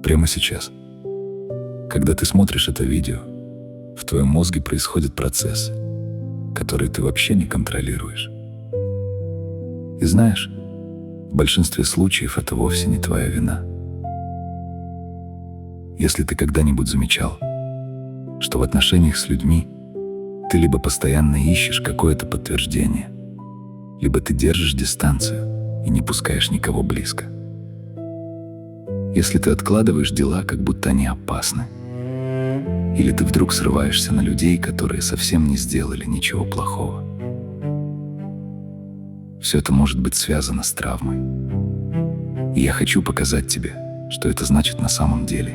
Прямо сейчас. Когда ты смотришь это видео, в твоем мозге происходят процессы, которые ты вообще не контролируешь. И знаешь, в большинстве случаев это вовсе не твоя вина. Если ты когда-нибудь замечал, что в отношениях с людьми ты либо постоянно ищешь какое-то подтверждение, либо ты держишь дистанцию и не пускаешь никого близко. Если ты откладываешь дела, как будто они опасны, или ты вдруг срываешься на людей, которые совсем не сделали ничего плохого. Все это может быть связано с травмой. И я хочу показать тебе, что это значит на самом деле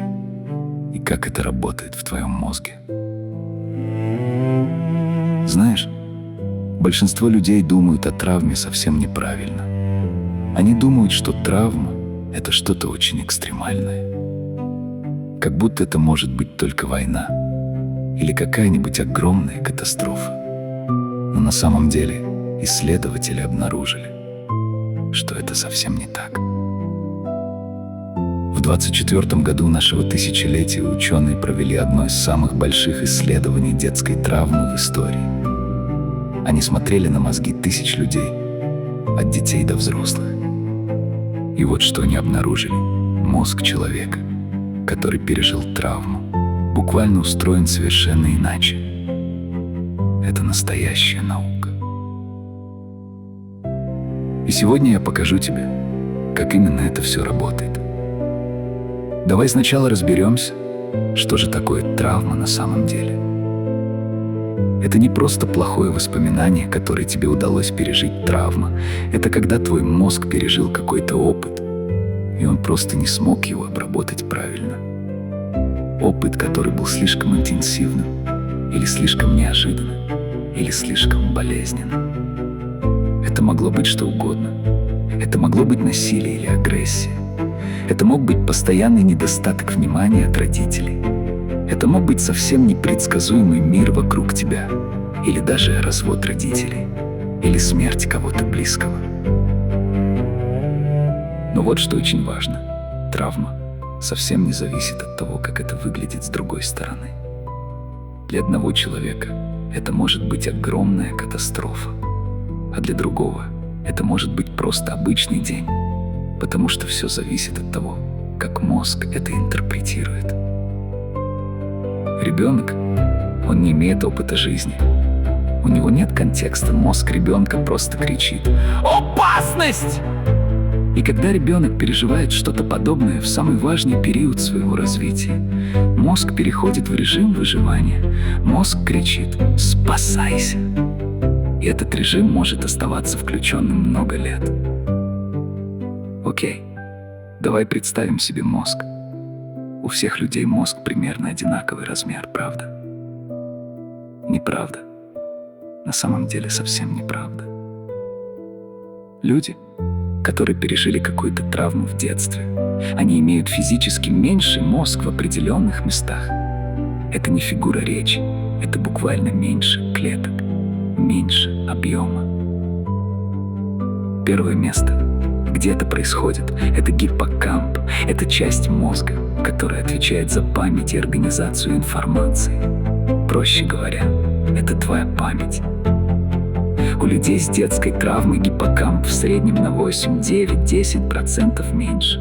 и как это работает в твоем мозге. Знаешь, большинство людей думают о травме совсем неправильно. Они думают, что травма — это что-то очень экстремальное. Как будто это может быть только война или какая-нибудь огромная катастрофа. Но на самом деле исследователи обнаружили, что это совсем не так. В 24 году нашего тысячелетия ученые провели одно из самых больших исследований детской травмы в истории. Они смотрели на мозги тысяч людей, от детей до взрослых. И вот что они обнаружили. Мозг человека, который пережил травму, буквально устроен совершенно иначе. Это настоящая наука. И сегодня я покажу тебе, как именно это все работает. Давай сначала разберемся, что же такое травма на самом деле. Это не просто плохое воспоминание, которое тебе удалось пережить. Травма — это когда твой мозг пережил какой-то опыт, и он просто не смог его обработать правильно. Опыт, который был слишком интенсивным, или слишком неожиданным, или слишком болезненным. Это могло быть что угодно. Это могло быть насилие или агрессия. Это мог быть постоянный недостаток внимания от родителей. Это мог быть совсем непредсказуемый мир вокруг тебя, или даже развод родителей, или смерть кого-то близкого. Но вот что очень важно. Травма совсем не зависит от того, как это выглядит с другой стороны. Для одного человека это может быть огромная катастрофа, а для другого это может быть просто обычный день, потому что все зависит от того, как мозг это интерпретирует. Ребенок, он не имеет опыта жизни. У него нет контекста, мозг ребенка просто кричит «Опасность!». И когда ребенок переживает что-то подобное в самый важный период своего развития, мозг переходит в режим выживания. Мозг кричит «Спасайся!». И этот режим может оставаться включенным много лет. Окей, давай представим себе мозг. У всех людей мозг примерно одинаковый размер, правда? Неправда. На самом деле совсем неправда. Люди, которые пережили какую-то травму в детстве, они имеют физически меньший мозг в определенных местах. Это не фигура речи, это буквально меньше клеток, меньше объема. Первое место, где это происходит, это гиппокамп. Это часть мозга, которая отвечает за память и организацию информации. Проще говоря, это твоя память. У людей с детской травмой гиппокамп в среднем на 8, 9, 10% меньше.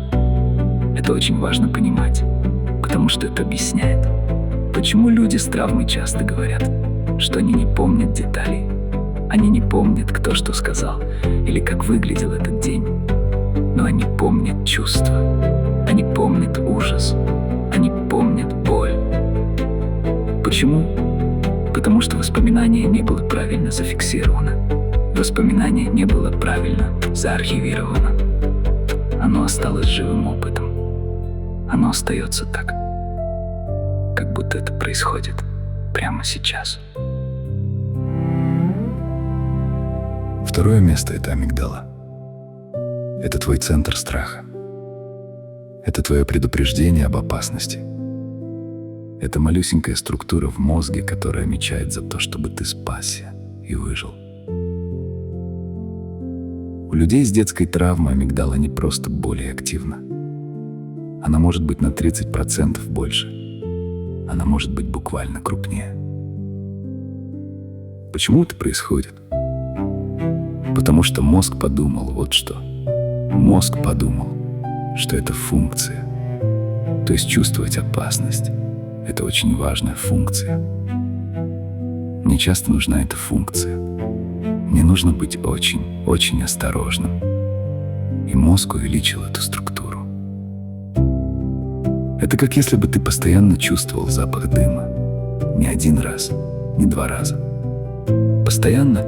Это очень важно понимать, потому что это объясняет, почему люди с травмой часто говорят, что они не помнят деталей. Они не помнят, кто что сказал или как выглядел этот день. Но они помнят чувства, они помнят ужас, они помнят боль. Почему? Потому что воспоминание не было правильно зафиксировано. Воспоминание не было правильно заархивировано. Оно осталось живым опытом. Оно остается так, как будто это происходит прямо сейчас. Второе место — это амигдала. Это твой центр страха. Это твое предупреждение об опасности. Это малюсенькая структура в мозге, которая отвечает за то, чтобы ты спасся и выжил. У людей с детской травмой амигдала не просто более активна. Она может быть на 30% больше. Она может быть буквально крупнее. Почему это происходит? Потому что мозг подумал вот что. Мозг подумал, что это функция. То есть чувствовать опасность — это очень важная функция. Мне часто нужна эта функция. Мне нужно быть очень, очень осторожным. И мозг увеличил эту структуру. Это как если бы ты постоянно чувствовал запах дыма. Не один раз, не 2 раза. Постоянно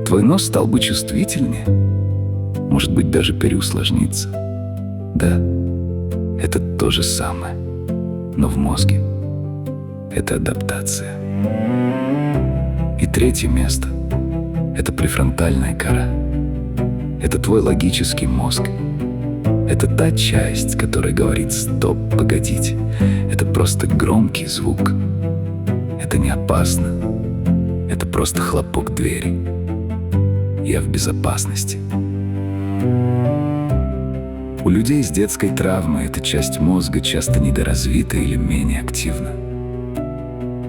твой нос стал бы чувствительнее. Может быть, даже переусложнится. Да, это то же самое. Но в мозге это адаптация. И третье место — это префронтальная кора. Это твой логический мозг. Это та часть, которая говорит: стоп, погодите, это просто громкий звук. Это не опасно. Это просто хлопок двери. Я в безопасности. У людей с детской травмой эта часть мозга часто недоразвита или менее активна.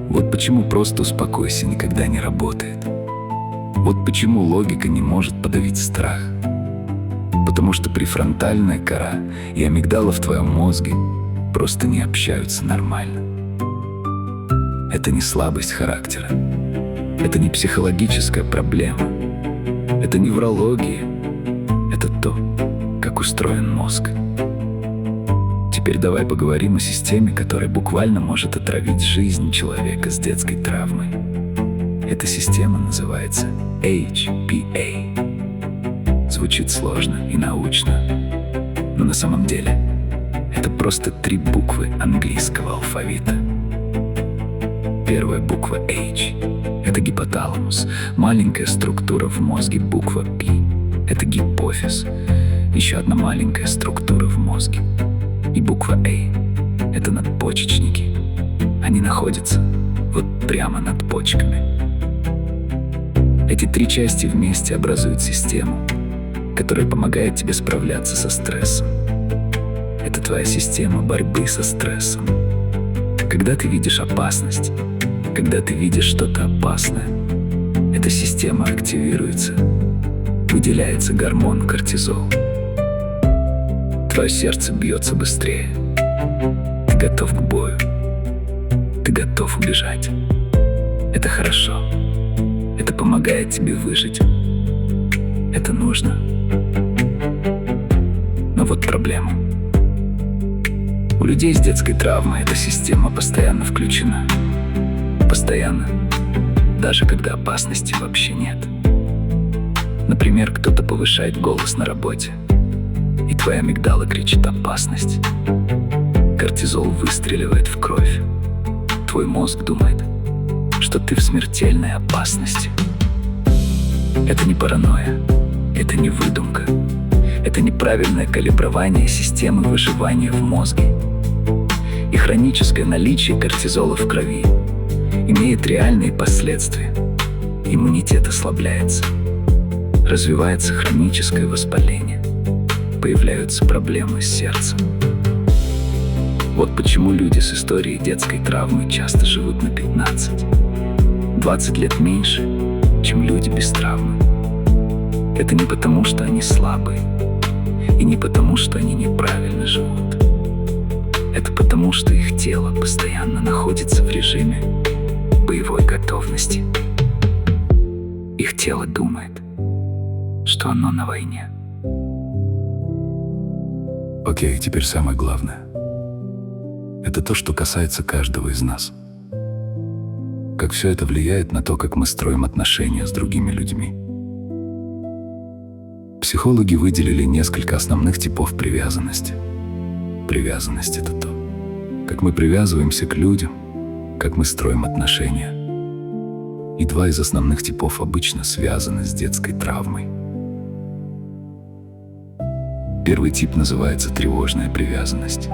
Вот почему «просто успокойся» никогда не работает. Вот почему логика не может подавить страх. Потому что префронтальная кора и амигдала в твоем мозге просто не общаются нормально. Это не слабость характера. Это не психологическая проблема. Это неврология. Это то, как устроен мозг. Теперь давай поговорим о системе, которая буквально может отравить жизнь человека с детской травмой. Эта система называется HPA. Звучит сложно и научно, но на самом деле это просто 3 буквы английского алфавита. Первая буква H — это гипоталамус, маленькая структура в мозге. Буква P — это гипофиз, еще одна маленькая структура в мозге. И буква A — это надпочечники. Они находятся вот прямо над почками. Эти 3 части вместе образуют систему, которая помогает тебе справляться со стрессом. Это твоя система борьбы со стрессом. Когда ты видишь опасность, когда ты видишь что-то опасное, эта система активируется. Выделяется гормон кортизол. Твое сердце бьется быстрее. Ты готов к бою. Ты готов убежать. Это хорошо. Это помогает тебе выжить. Это нужно. Но вот проблема. У людей с детской травмой эта система постоянно включена. Постоянно. Даже когда опасности вообще нет. Например, кто-то повышает голос на работе, и твоя амигдала кричит «опасность». Кортизол выстреливает в кровь. Твой мозг думает, что ты в смертельной опасности. Это не паранойя. Это не выдумка. Это неправильное калибрование системы выживания в мозге. И хроническое наличие кортизола в крови имеет реальные последствия. Иммунитет ослабляется. Развивается хроническое воспаление. Появляются проблемы с сердцем. Вот почему люди с историей детской травмы часто живут на 15-20 лет меньше, чем люди без травмы. Это не потому, что они слабые, и не потому, что они неправильно живут. Это потому, что их тело постоянно находится в режиме боевой готовности. Их тело думает, что оно на войне. Окей, теперь самое главное. Это то, что касается каждого из нас. Как все это влияет на то, как мы строим отношения с другими людьми. Психологи выделили несколько основных типов привязанности. Привязанность — это то, как мы привязываемся к людям, как мы строим отношения. И 2 из основных типов обычно связаны с детской травмой. Первый тип называется тревожная привязанность.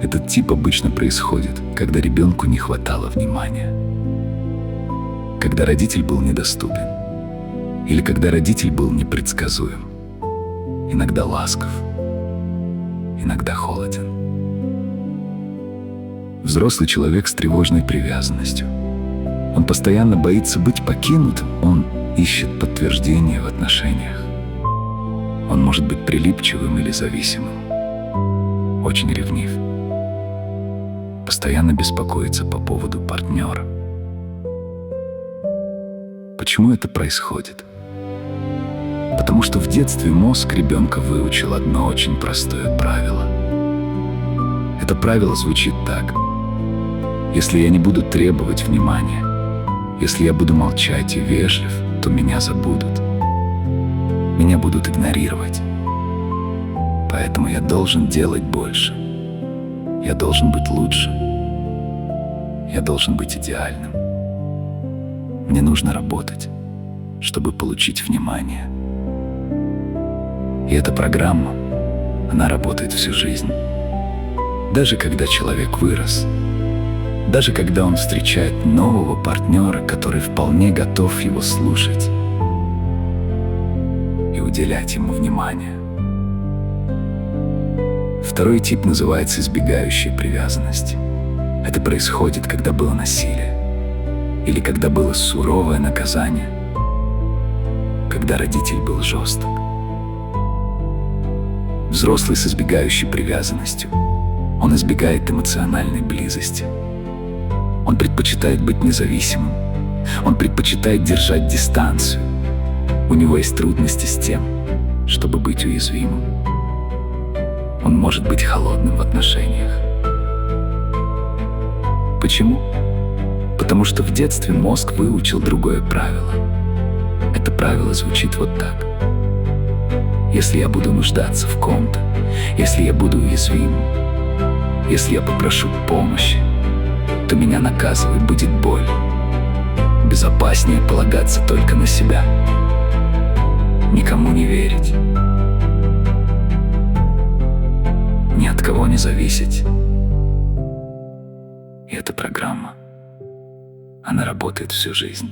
Этот тип обычно происходит, когда ребенку не хватало внимания. Когда родитель был недоступен. Или когда родитель был непредсказуем. Иногда ласков. иногда холоден. Взрослый человек с тревожной привязанностью. Он постоянно боится быть покинутым, он ищет подтверждение в отношениях. Он может быть прилипчивым или зависимым, очень ревнив, постоянно беспокоится по поводу партнера. Почему это происходит? Потому что в детстве мозг ребенка выучил одно очень простое правило. Это правило звучит так: если я не буду требовать внимания, если я буду молчать и вежлив, то меня забудут. Меня будут игнорировать. Поэтому я должен делать больше. Я должен быть лучше. Я должен быть идеальным. Мне нужно работать, чтобы получить внимание. И эта программа, она работает всю жизнь. Даже когда человек вырос, даже когда он встречает нового партнера, который вполне готов его слушать и уделять ему внимание. Второй тип называется избегающей привязанности. Это происходит, когда было насилие или когда было суровое наказание, когда родитель был жесток. Взрослый с избегающей привязанностью. Он избегает эмоциональной близости. Он предпочитает быть независимым. Он предпочитает держать дистанцию. У него есть трудности с тем, чтобы быть уязвимым. Он может быть холодным в отношениях. Почему? Потому что в детстве мозг выучил другое правило. Это правило звучит вот так: если я буду нуждаться в ком-то, если я буду уязвимым, если я попрошу помощи, то меня наказывать будет боль. Безопаснее полагаться только на себя. Никому не верить. Ни от кого не зависеть. И эта программа, она работает всю жизнь.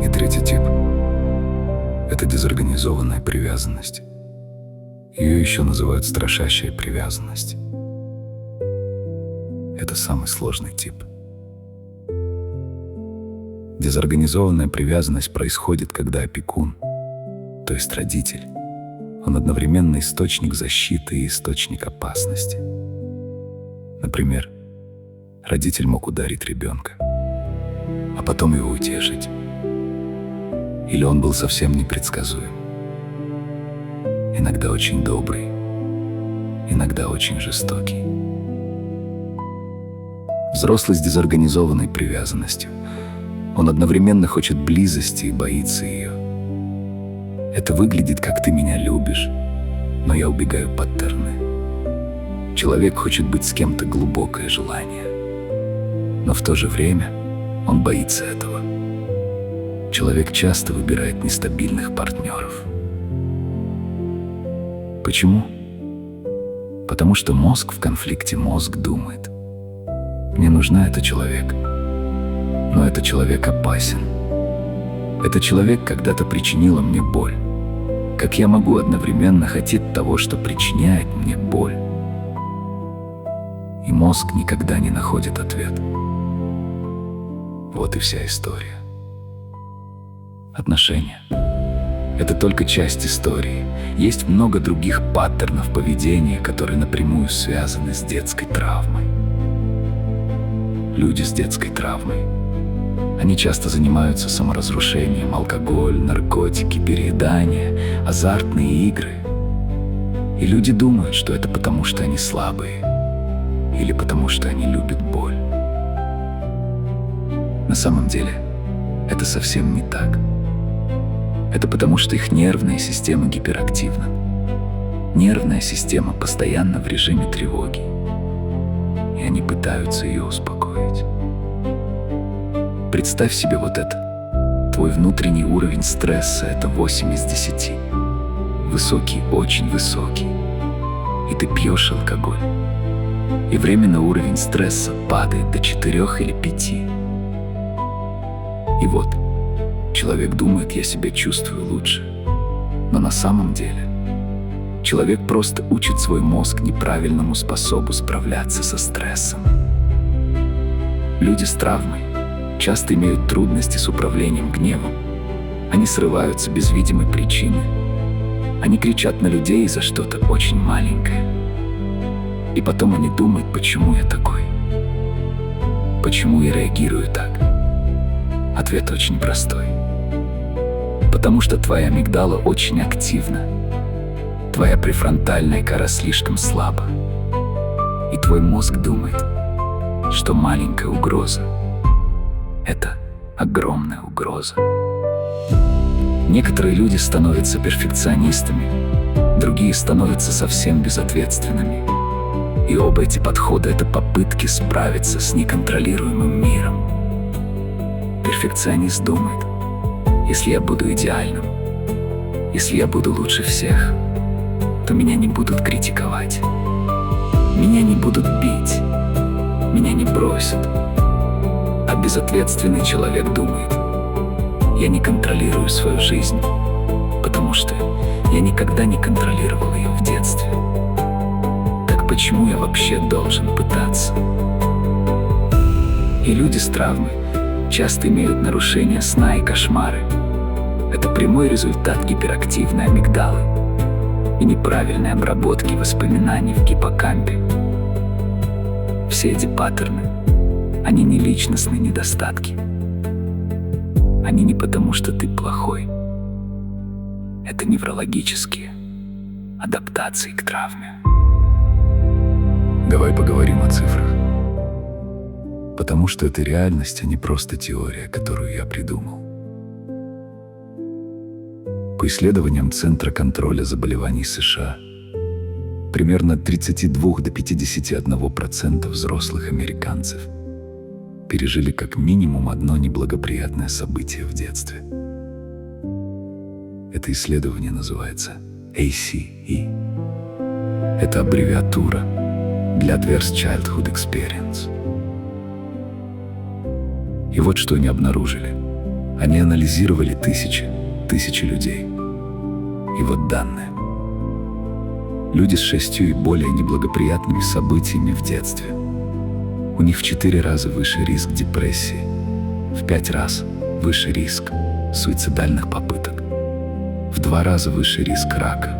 И третий тип — это дезорганизованная привязанность. Ее еще называют страшащая привязанность. Это самый сложный тип. Дезорганизованная привязанность происходит, когда опекун, то есть родитель, он одновременно источник защиты и источник опасности. Например, родитель мог ударить ребенка, а потом его утешить. Или он был совсем непредсказуем. Иногда очень добрый, иногда очень жестокий. Взрослый с дезорганизованной привязанностью. Он одновременно хочет близости и боится ее. Это выглядит как: ты меня любишь, но я убегаю паттерны. Человек хочет быть с кем-то, глубокое желание, но в то же время он боится этого. Человек часто выбирает нестабильных партнеров. Почему? Потому что мозг в конфликте. Мозг думает: мне нужна этот человек, но этот человек опасен. Этот человек когда-то причинила мне боль. Как я могу одновременно хотеть того, что причиняет мне боль? И мозг никогда не находит ответ. Вот и вся история. Отношения — это только часть истории. Есть много других паттернов поведения, которые напрямую связаны с детской травмой. Люди с детской травмой, они часто занимаются саморазрушением: алкоголь, наркотики, переедание, азартные игры. И люди думают, что это потому, что они слабые, или потому, что они любят боль. На самом деле, это совсем не так. Это потому, что их нервная система гиперактивна. Нервная система постоянно в режиме тревоги, и они пытаются ее успокоить. Представь себе вот это. Твой внутренний уровень стресса — это 8 из 10. Высокий, очень высокий. И ты пьешь алкоголь. И временно уровень стресса падает до 4 или 5. И вот, человек думает: я себя чувствую лучше. Но на самом деле человек просто учит свой мозг неправильному способу справляться со стрессом. Люди с травмой часто имеют трудности с управлением гневом. Они срываются без видимой причины. Они кричат на людей за что-то очень маленькое. И потом они думают, почему я такой? Почему я реагирую так? Ответ очень простой. Потому что твоя амигдала очень активна. Твоя префронтальная кора слишком слаба. И твой мозг думает, что маленькая угроза — это огромная угроза. Некоторые люди становятся перфекционистами, другие становятся совсем безответственными. И оба эти подхода — это попытки справиться с неконтролируемым миром. Перфекционист думает: если я буду идеальным, если я буду лучше всех, то меня не будут критиковать, меня не будут бить, меня не бросят. А безответственный человек думает: я не контролирую свою жизнь, потому что я никогда не контролировал ее в детстве. Так почему я вообще должен пытаться? И люди с травмой часто имеют нарушения сна и кошмары. Это прямой результат гиперактивной амигдалы и неправильной обработки воспоминаний в гиппокампе. Все эти паттерны, они не личностные недостатки. Они не потому, что ты плохой. Это неврологические адаптации к травме. Давай поговорим о цифрах. Потому что это реальность, а не просто теория, которую я придумал. По исследованиям Центра контроля заболеваний США, примерно от 32 до 51% взрослых американцев пережили как минимум одно неблагоприятное событие в детстве. Это исследование называется ACE. Это аббревиатура для Adverse Childhood Experience. И вот что они обнаружили. Они анализировали тысячи людей. И вот данные. Люди с 6 и более неблагоприятными событиями в детстве. У них в 4 раза выше риск депрессии, в 5 раз выше риск суицидальных попыток, в 2 раза выше риск рака,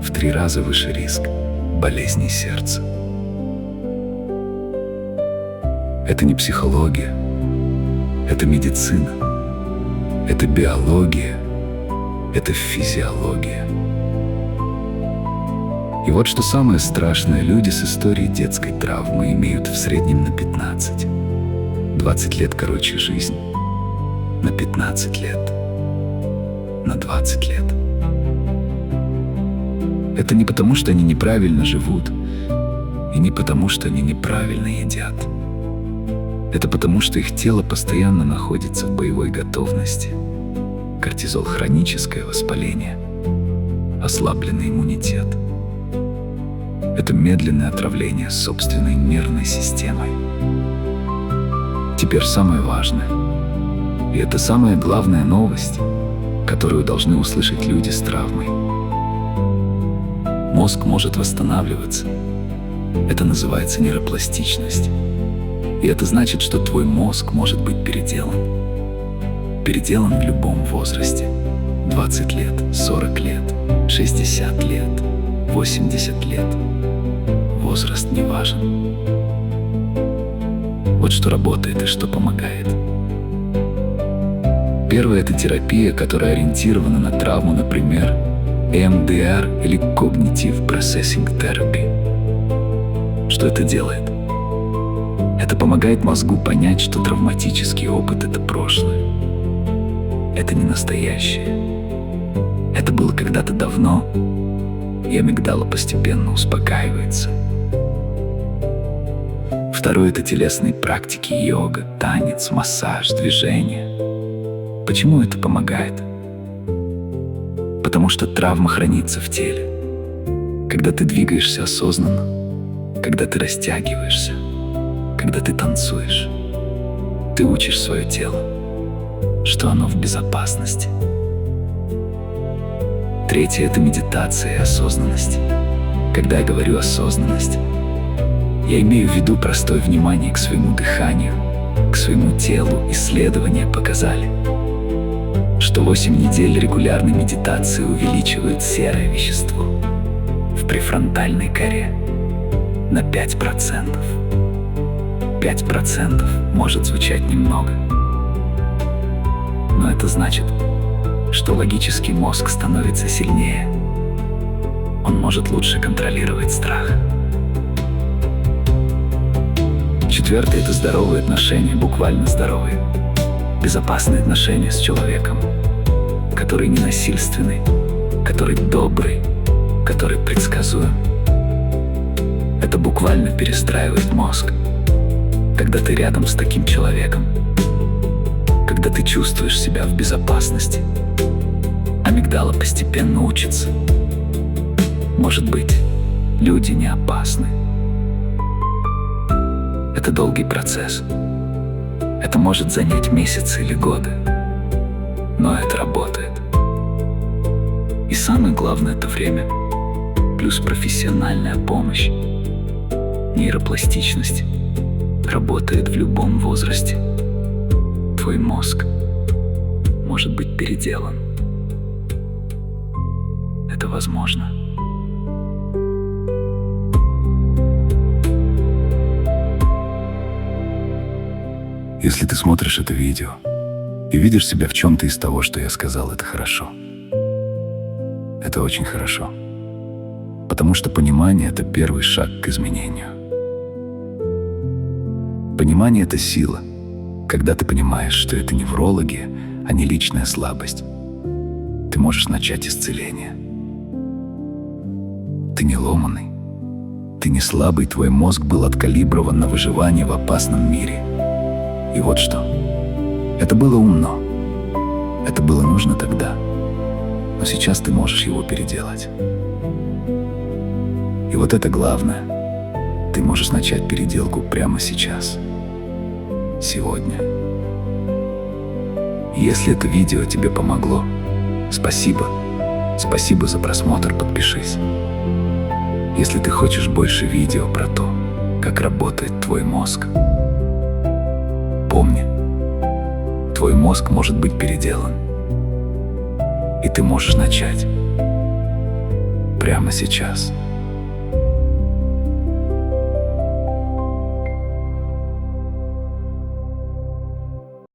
в 3 раза выше риск болезней сердца. Это не психология, это медицина, это биология, это физиология. И вот что самое страшное, люди с историей детской травмы имеют в среднем на 20 лет короче жизнь, на 15 лет, на 20 лет. Это не потому, что они неправильно живут, и не потому, что они неправильно едят. Это потому, что их тело постоянно находится в боевой готовности. Кортизол — хроническое воспаление, ослабленный иммунитет. Это медленное отравление собственной нервной системой. Теперь самое важное. И это самая главная новость, которую должны услышать люди с травмой. Мозг может восстанавливаться. Это называется нейропластичность. И это значит, что твой мозг может быть переделан. Переделан в любом возрасте. 20 лет, 40 лет, 60 лет, 80 лет. Возраст не важен. Вот что работает и что помогает. Первое — это терапия, которая ориентирована на травму, например, EMDR или Cognitive Processing Therapy. Что это делает? Это помогает мозгу понять, что травматический опыт — это прошлое. Это не настоящее. Это было когда-то давно, и амигдала постепенно успокаивается. Второе — это телесные практики, йога, танец, массаж, движение. Почему это помогает? Потому что травма хранится в теле. Когда ты двигаешься осознанно, когда ты растягиваешься, когда ты танцуешь, ты учишь свое тело, что оно в безопасности. Третье – это медитация и осознанность. Когда я говорю осознанность, я имею в виду простое внимание к своему дыханию, к своему телу. Исследования показали, что 8 недель регулярной медитации увеличивают серое вещество в префронтальной коре на 5%. 5% может звучать немного, но это значит, что логический мозг становится сильнее. Он может лучше контролировать страх. Четвертое – это здоровые отношения, буквально здоровые. Безопасные отношения с человеком, который не насильственный, который добрый, который предсказуем. Это буквально перестраивает мозг. Когда ты рядом с таким человеком, когда ты чувствуешь себя в безопасности, амигдала постепенно учится. Может быть, люди не опасны. Это долгий процесс. Это может занять месяцы или годы, но это работает. И самое главное – это время, плюс профессиональная помощь. Нейропластичность работает в любом возрасте. Твой мозг может быть переделан. Это возможно. Если ты смотришь это видео и видишь себя в чем-то из того, что я сказал, это хорошо. Это очень хорошо. Потому что понимание – это первый шаг к изменению. Понимание – это сила. Когда ты понимаешь, что это неврология, а не личная слабость, ты можешь начать исцеление. Ты не ломаный. Ты не слабый, твой мозг был откалиброван на выживание в опасном мире. И вот что. Это было умно. Это было нужно тогда. Но сейчас ты можешь его переделать. И вот это главное. Ты можешь начать переделку прямо сейчас. Сегодня. Если это видео тебе помогло, спасибо. Спасибо за просмотр, подпишись. Если ты хочешь больше видео про то, как работает твой мозг, помни, твой мозг может быть переделан. И ты можешь начать прямо сейчас.